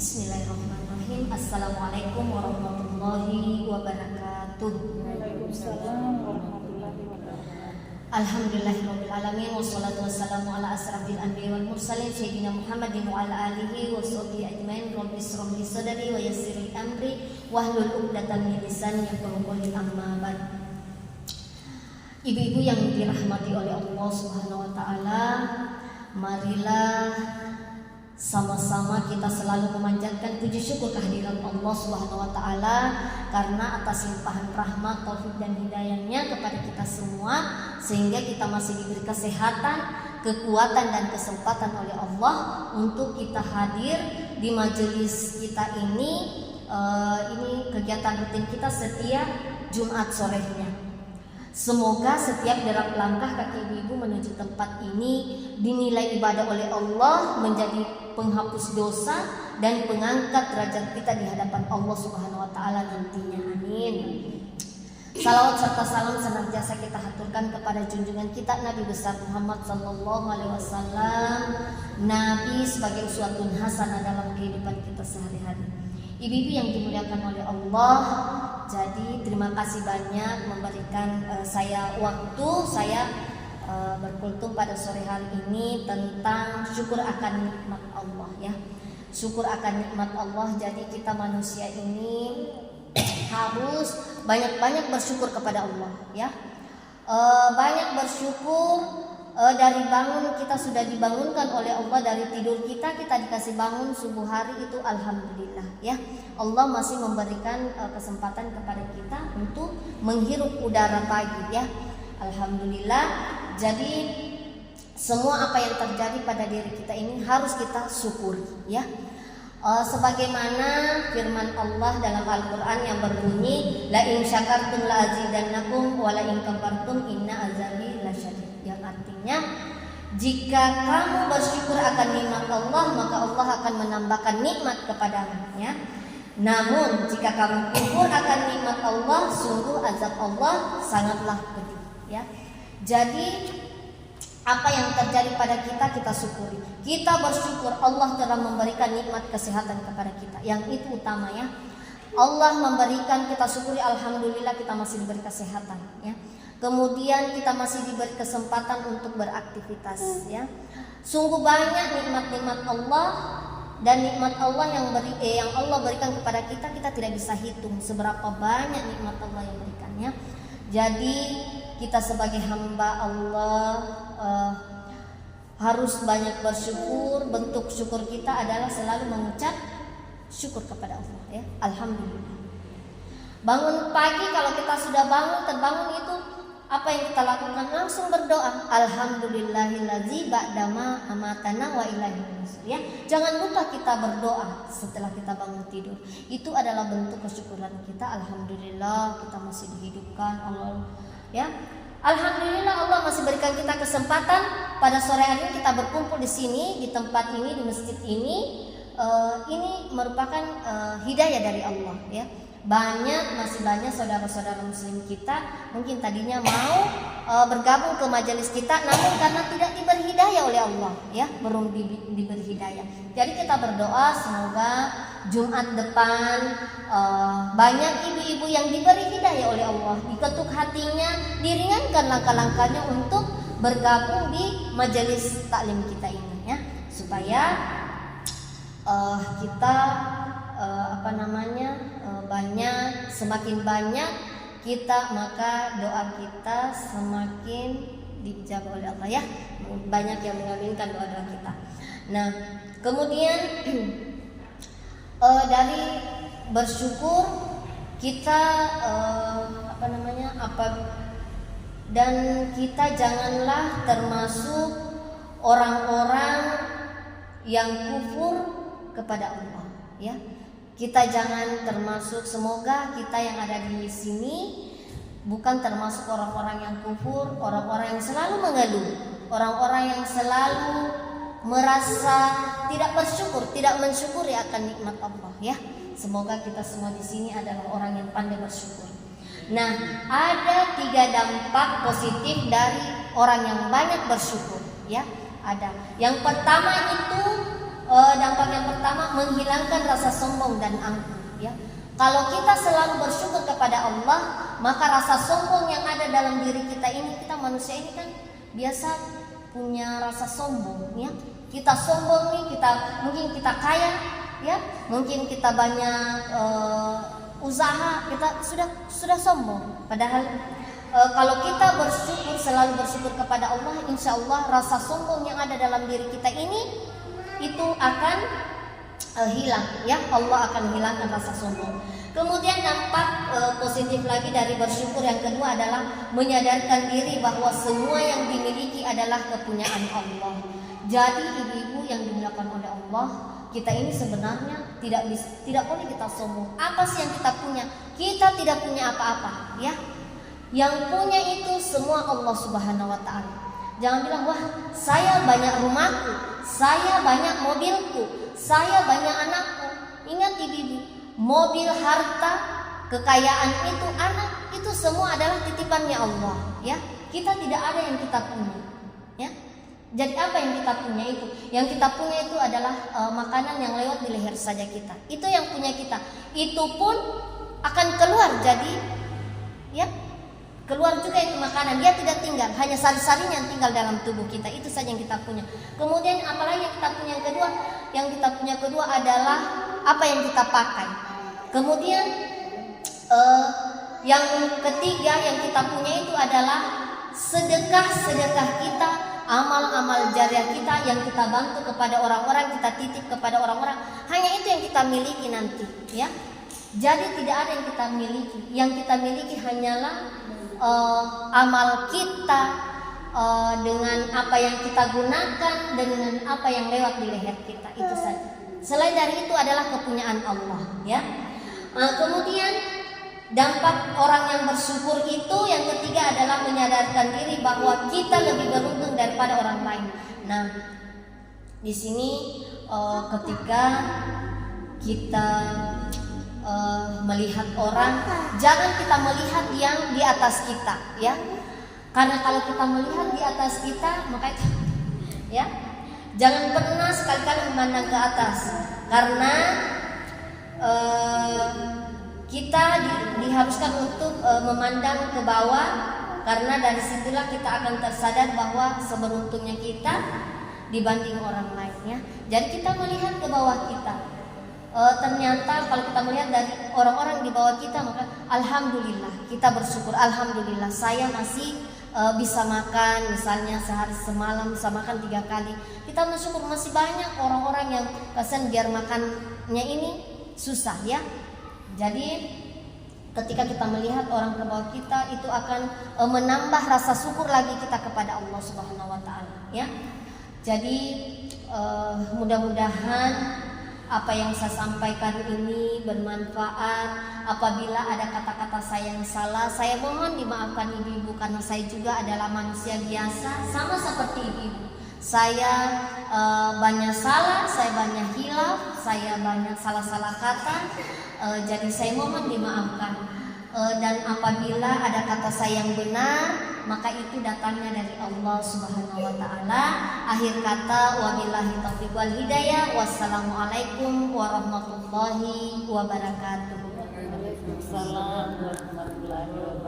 Bismillahirrahmanirrahim. Assalamualaikum warahmatullahi wabarakatuh. Waalaikumsalam warahmatullahi wabarakatuh. Alhamdulillahirabbil alamin wassalatu wassalamu ala asrafil anbiya'i wal mursalin sayyidina Muhammadin wa ala alihi washabbihi ajmain. Rabbi shrah li sadri wa yassir li amri wahlul 'uqdatam min lisani yafqahu qawli. Amma ba'd. Ibu-ibu yang dirahmati oleh Allah Subhanahu wa taala, marilah sama-sama kita selalu memanjatkan puji syukur kehadiran Allah Subhanahu wa taala karena atas limpahan rahmat, taufik dan hidayahnya kepada kita semua sehingga kita masih diberi kesehatan, kekuatan dan kesempatan oleh Allah untuk kita hadir di majelis kita ini. Ini kegiatan rutin kita setiap Jumat sorenya. Semoga setiap derap langkah kaki ibu-ibu menuju tempat ini dinilai ibadah oleh Allah, menjadi penghapus dosa dan pengangkat derajat kita di hadapan Allah Subhanahu wa taala nantinya. Amin. Salawat serta salam senantiasa kita haturkan kepada junjungan kita Nabi besar Muhammad sallallahu alaihi wasallam, Nabi sebagai uswatun hasanah dalam kehidupan kita sehari-hari. Ibu-ibu yang dimuliakan oleh Allah, jadi terima kasih banyak memberikan saya waktu. Saya berkultum pada sore hari ini tentang syukur akan nikmat Allah ya. Syukur akan nikmat Allah. Jadi kita manusia ini harus banyak-banyak bersyukur kepada Allah ya. Banyak bersyukur. Dari bangun kita sudah dibangunkan oleh Allah, dari tidur kita dikasih bangun subuh hari, itu alhamdulillah ya. Allah masih memberikan kesempatan kepada kita untuk menghirup udara pagi ya. Alhamdulillah. Jadi semua apa yang terjadi pada diri kita ini harus kita syukuri ya. Sebagaimana firman Allah dalam Al-Quran yang berbunyi, la in syakartum la azidannakum wa la in kafartum inna azabi lasyadid. Yang artinya, jika kamu bersyukur akan nikmat Allah, maka Allah akan menambahkan nikmat kepadamu ya. Namun jika kamu kufur akan nikmat Allah, sungguh azab Allah sangatlah pedih ya. Jadi apa yang terjadi pada kita syukuri. Kita bersyukur Allah telah memberikan nikmat kesehatan kepada kita. Yang itu utama ya. Allah memberikan, kita syukuri, alhamdulillah kita masih diberi kesehatan ya. Kemudian kita masih diberi kesempatan untuk beraktivitas ya. Sungguh banyak nikmat-nikmat Allah, dan nikmat Allah yang Allah berikan kepada kita tidak bisa hitung seberapa banyak nikmat Allah yang berikannya. Jadi kita sebagai hamba Allah harus banyak bersyukur. Bentuk syukur kita adalah selalu mengucap syukur kepada Allah ya. Alhamdulillah. Bangun pagi, kalau kita sudah terbangun itu apa yang kita lakukan? Langsung berdoa, alhamdulillahillazi ba'dama amatana wa ilaihi nusur ya. Jangan lupa kita berdoa setelah kita bangun tidur. Itu adalah bentuk kesyukuran kita. Alhamdulillah kita masih dihidupkan Allah ya. Alhamdulillah Allah masih berikan kita kesempatan pada sore hari ini kita berkumpul di sini, di tempat ini, di masjid ini. Ini merupakan hidayah dari Allah ya. Masih banyak saudara-saudara muslim kita mungkin tadinya mau bergabung ke majelis kita, namun karena tidak diberi hidayah oleh Allah ya, belum diberi hidayah. Jadi kita berdoa semoga Jumat depan banyak ibu-ibu yang diberi hidayah oleh Allah, diketuk hatinya, diringankan langkah-langkahnya untuk bergabung di majelis taklim kita ini ya, supaya kita semakin banyak kita, maka doa kita semakin dijawab oleh Allah ya. Banyak yang mengaminkan doa-doa kita. Nah, kemudian dari bersyukur kita dan kita janganlah termasuk orang-orang yang kufur kepada Allah ya. Kita jangan termasuk, semoga kita yang ada di sini bukan termasuk orang-orang yang kufur, orang-orang yang selalu mengeluh, orang-orang yang selalu merasa tidak bersyukur, tidak mensyukuri akan nikmat Allah ya. Semoga kita semua di sini adalah orang yang pandai bersyukur. Nah, ada 3 dampak positif dari orang yang banyak bersyukur ya. Ada. Yang pertama itu dampak yang pertama, menghilangkan rasa sombong dan angkuh, ya. Kalau kita selalu bersyukur kepada Allah, maka rasa sombong yang ada dalam diri kita ini, kita manusia ini kan biasa punya rasa sombong, ya. Kita sombong nih, mungkin kita kaya, ya, mungkin kita banyak usaha, kita sudah sombong. Padahal kalau kita selalu bersyukur kepada Allah, insya Allah rasa sombong yang ada dalam diri kita ini itu akan hilang, ya. Allah akan hilangkan rasa sombong. Kemudian dampak positif lagi dari bersyukur yang kedua adalah menyadarkan diri bahwa semua yang dimiliki adalah kepunyaan Allah. Jadi ibu-ibu yang dimuliakan oleh Allah, kita ini sebenarnya tidak boleh kita sombong. Apa sih yang kita punya? Kita tidak punya apa-apa, ya. Yang punya itu semua Allah Subhanahu wa taala. Jangan bilang, wah, saya banyak rumahku, saya banyak mobilku, saya banyak anakku. Ingat ibu-ibu, mobil, harta, kekayaan itu, anak itu semua adalah titipannya Allah, ya. Kita tidak ada yang kita punya, ya. Jadi apa yang kita punya itu? Yang kita punya itu adalah makanan yang lewat di leher saja kita. Itu yang punya kita. Itu pun akan keluar jadi, ya, keluar juga itu makanan. Dia tidak tinggal, hanya sari-sarinya yang tinggal dalam tubuh kita. Itu saja yang kita punya. Kemudian apalagi yang kita punya yang kedua? Yang kita punya kedua adalah apa yang kita pakai. Kemudian yang ketiga yang kita punya itu adalah sedekah kita, amal-amal jariah kita yang kita bantu kepada orang-orang, kita titip kepada orang-orang. Hanya itu yang kita miliki nanti, ya. Jadi tidak ada yang kita miliki. Yang kita miliki hanyalah amal kita, dengan apa yang kita gunakan, dengan apa yang lewat di leher kita, itu saja. Selain dari itu adalah kepunyaan Allah, ya. Kemudian dampak orang yang bersyukur itu yang ketiga adalah menyadarkan diri bahwa kita lebih beruntung daripada orang lain. Nah, di sini ketika kita melihat orang, jangan kita melihat yang di atas kita, ya. Karena kalau kita melihat di atas kita, maka itu, ya, jangan pernah sekali-kali memandang ke atas, karena kita diharuskan untuk memandang ke bawah, karena dari situlah kita akan tersadar bahwa seberuntungnya kita dibanding orang lainnya. Jadi kita melihat ke bawah kita. Ternyata kalau kita melihat dari orang-orang di bawah kita, maka alhamdulillah kita bersyukur. Alhamdulillah saya masih bisa makan, misalnya sehari semalam bisa makan 3 kali. Kita bersyukur. Masih banyak orang-orang yang kasihan biar makannya ini susah, ya. Jadi ketika kita melihat orang ke bawah kita, itu akan menambah rasa syukur lagi kita kepada Allah Subhanahu wa taala, ya. Jadi mudah-mudahan apa yang saya sampaikan ini bermanfaat. Apabila ada kata-kata saya yang salah, saya mohon dimaafkan ibu-ibu, karena saya juga adalah manusia biasa sama seperti ibu-ibu. Saya banyak salah, saya banyak hilaf, saya banyak salah-salah kata. Jadi saya mohon dimaafkan. Dan apabila ada kata saya yang benar, maka itu datangnya dari Allah Subhanahu wa taala. Akhir kata, wabillahi taufiq wal hidayah. Wassalamualaikum warahmatullahi wabarakatuh. Waalaikumsalam warahmatullahi wabarakatuh.